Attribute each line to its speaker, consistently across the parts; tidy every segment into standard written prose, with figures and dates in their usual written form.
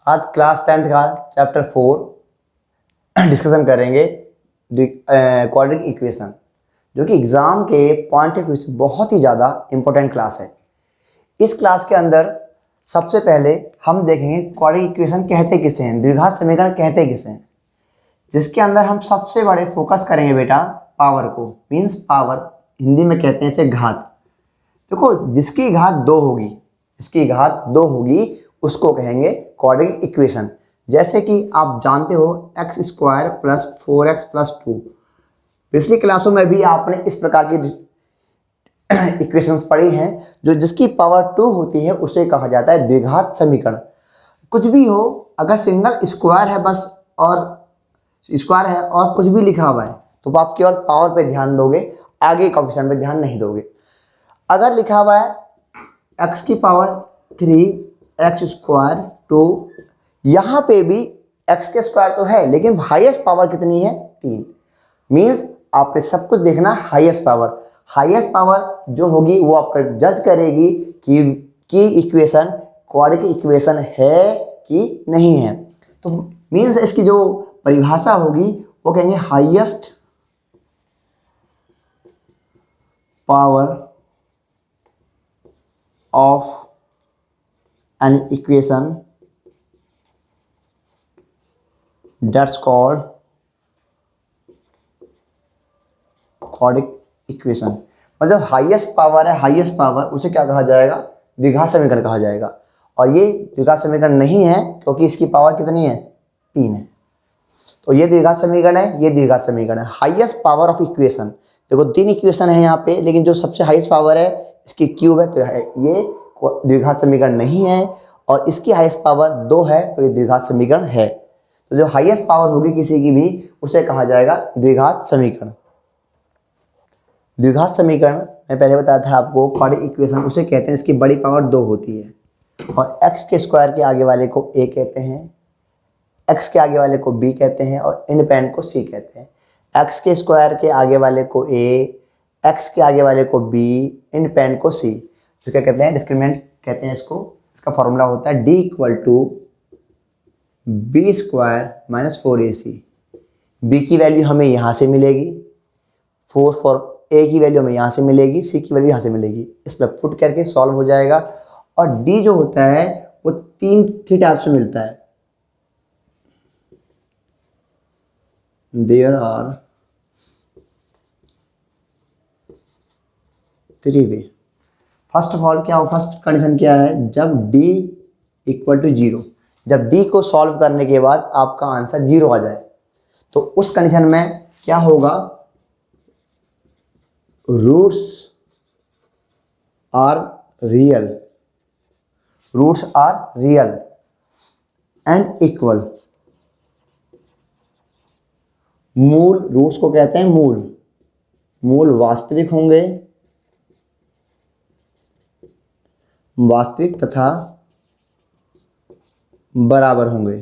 Speaker 1: आज class 10th का chapter 4 discussion करेंगे क्वाड्रेटिक इक्वेशन, जो कि एग्जाम के पॉइंट ऑफ व्यू से बहुत ही ज़्यादा इंपॉर्टेंट क्लास है। इस क्लास के अंदर सबसे पहले हम देखेंगे क्वाड्रेटिक इक्वेशन कहते किसे हैं, द्विघात समीकरण कहते किसे हैं, जिसके अंदर हम सबसे बड़े फोकस करेंगे बेटा पावर को। मीन्स पावर हिंदी में कहते हैं इसे घात। देखो, जिसकी घात 2 होगी, जिसकी घात 2 होगी उसको कहेंगे क्वाड्रेटिक इक्वेशन। जैसे कि आप जानते हो x² + 4x + 2। पिछली क्लासों में भी आपने इस प्रकार की इक्वेशंस पढ़ी हैं, जो जिसकी पावर 2 होती है उसे कहा जाता है द्विघात समीकरण। कुछ भी हो, अगर सिंगल स्क्वायर है बस और स्क्वायर है और कुछ भी लिखा हुआ है तो आप केवल पावर पे ध्यान दोगे, आगे कोएफिशिएंट पे ध्यान नहीं दोगे। अगर लिखा हुआ है x की पावर 3 x² 2, यहाँ पे भी x के स्क्वायर तो है लेकिन हाईएस्ट पावर कितनी है 3। मीन्स आपने सब कुछ देखना हाईएस्ट पावर। हाईएस्ट पावर जो होगी वो आपका जज करेगी कि इक्वेशन क्वाड्रेटिक इक्वेशन है कि नहीं है। तो मीन्स इसकी जो परिभाषा होगी वो कहेंगे highest power of an equation that's called quadratic equation। मतलब हाईएस्ट पावर है, हाईएस्ट पावर उसे क्या कहा जाएगा, द्विघात समीकरण कहा जाएगा। और ये द्विघात समीकरण नहीं है क्योंकि इसकी पावर कितनी है 3 है। तो ये द्विघात समीकरण है, ये द्विघात समीकरण है। हाईएस्ट पावर ऑफ इक्वेशन, देखो 3 इक्वेशन है यहाँ पे, लेकिन जो सबसे हाईएस्ट पावर है इसकी क्यूब है, तो ये द्विघात समीकरण नहीं है। और इसकी हाईएस्ट पावर 2 है तो ये द्विघात समीकरण है। तो जो हाईएस्ट पावर होगी किसी की भी उसे कहा जाएगा द्विघात समीकरण। द्विघात समीकरण मैं पहले बताया था आपको, क्वाड्रेटिक इक्वेशन उसे कहते हैं इसकी बड़ी पावर 2 होती है। और x के स्क्वायर के आगे वाले को a कहते हैं, x के आगे वाले को b कहते हैं और इंडिपेंडेंट को c कहते हैं। x के स्क्वायर के आगे वाले को a, x के आगे वाले को b, इंडिपेंडेंट को c। इसका कहते हैं डिस्क्रिमिनेंट कहते हैं इसको। इसका फॉर्मूला होता है d = b² - 4ac। b की वैल्यू हमें यहाँ से मिलेगी, 4 फॉर a की वैल्यू हमें यहाँ से मिलेगी, c की वैल्यू यहाँ से मिलेगी। इसमें पुट करके सॉल्व हो जाएगा। और d जो होता है वो 3 टाइप्स में मिलता है। There are 3 way. First of all क्या हो, फर्स्ट कंडीशन क्या है, जब d = 0, जब d को सॉल्व करने के बाद आपका आंसर 0 आ जाए तो उस कंडीशन में क्या होगा, roots are real, roots are real and equal. मूल, रूट्स को कहते हैं मूल, मूल वास्तविक होंगे, वास्तविक तथा बराबर होंगे।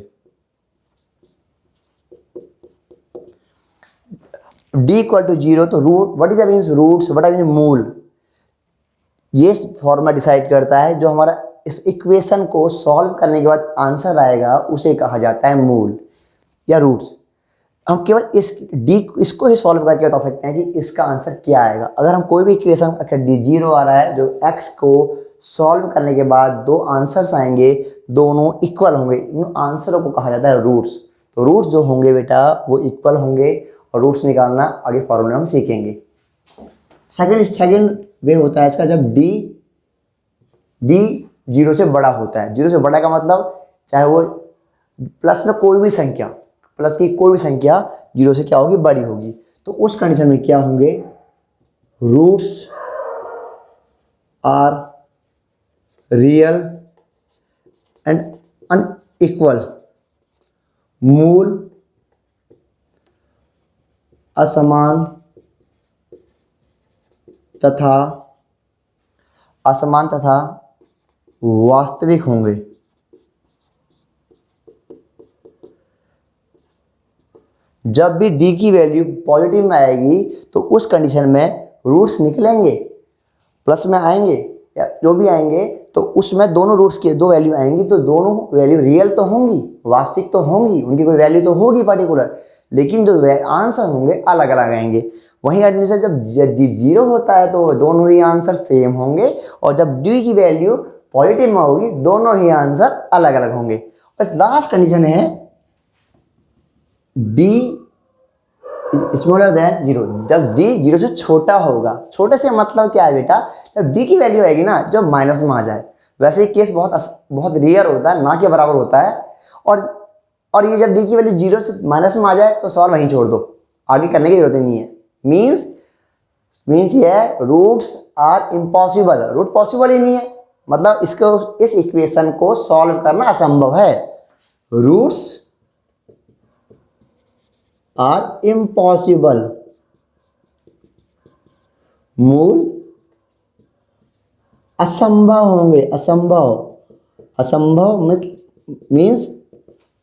Speaker 1: d = 0 तो root, what is the means roots, what means मूल, ये फॉर्मूला डिसाइड करता है। जो हमारा इस इक्वेशन को सॉल्व करने के बाद आंसर आएगा उसे कहा जाता है मूल या रूट्स। हम केवल इसको ही सॉल्व करके बता सकते हैं कि इसका आंसर क्या आएगा। अगर हम कोई भी इक्वेशन, अगर d 0 आ रहा है, जो x को सॉल्व करने के बाद 2 आंसर्स आएंगे, दोनों इक्वल होंगे, इन आंसरों को कहा जाता है रूट्स। तो रूट्स जो होंगे बेटा वो इक्वल होंगे और रूट्स निकालना आगे फॉर्मूला हम सीखेंगे। सेकंड वे होता है इसका, जब d 0 से बड़ा होता है। 0 से बड़ा का मतलब चाहे वो प्लस में कोई भी संख्या, प्लस की कोई भी संख्या 0 से क्या होगी, बड़ी होगी। तो उस कंडीशन में क्या होंगे, roots are real and unequal, मूल असमान तथा वास्तविक होंगे। जब भी d की वैल्यू पॉजिटिव में आएगी तो उस कंडीशन में रूट्स निकलेंगे, प्लस में आएंगे, या जो भी आएंगे तो उसमें दोनों रूट्स की दो वैल्यू आएंगी, तो दोनों वैल्यू रियल तो होंगी, वास्तविक तो होंगी, उनकी कोई वैल्यू तो होगी पर्टिकुलर, लेकिन जो आंसर होंगे अलग अलग आएंगे। वहीं एडमिशन जब जीरो होता है तो दोनों ही आंसर सेम होंगे, और जब डी की वैल्यू पॉजिटिव में होगी दोनों ही आंसर अलग अलग होंगे। और लास्ट कंडीशन है डी स्मॉलर देन जीरो, जब डी जीरो से छोटा होगा। छोटे से मतलब क्या है बेटा, जब डी की वैल्यू आएगी ना जो माइनस में आ जाए। वैसे ये केस बहुत रेयर होता है, ना के बराबर होता है। और ये जब डी की वैल्यू जीरो से माइनस में आ जाए तो सवाल वहीं छोड़ दो, आगे करने की जरूरत ही नहीं है। मीन्स ये है routes are impossible, route possible ही नहीं है, मतलब इस इक्वेशन को सॉल्व करना असंभव है। रूट्स आर इम्पॉसिबल, मूल असंभव होंगे, असंभव मीन्स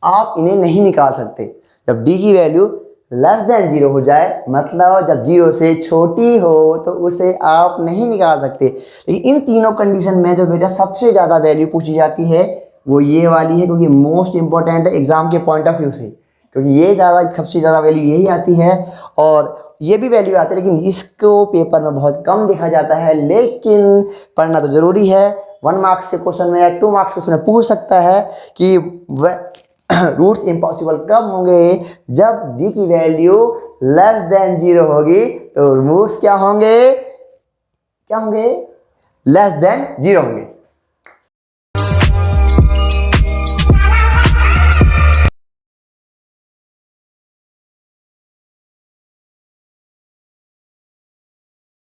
Speaker 1: आप इन्हें नहीं निकाल सकते। जब डी की वैल्यू लेस देन जीरो हो जाए, मतलब जब जीरो से छोटी हो, तो उसे आप नहीं निकाल सकते। लेकिन इन तीनों कंडीशन में जो बेटा सबसे ज़्यादा वैल्यू पूछी जाती है वो ये वाली है, क्योंकि मोस्ट इंपॉर्टेंट है एग्जाम के पॉइंट ऑफ व्यू से, क्योंकि ये सबसे ज़्यादा वैल्यू यही आती है। और ये भी वैल्यू आती है, लेकिन इसको पेपर में बहुत कम देखा जाता है, लेकिन पढ़ना तो ज़रूरी है। 1 मार्क्स से क्वेश्चन में या 2 मार्क्स क्वेश्चन में पूछ सकता है कि रूट्स इम्पॉसिबल कब होंगे, जब डी की वैल्यू लेस देन जीरो होगी, तो रूट्स क्या होंगे, लेस देन जीरो होंगे।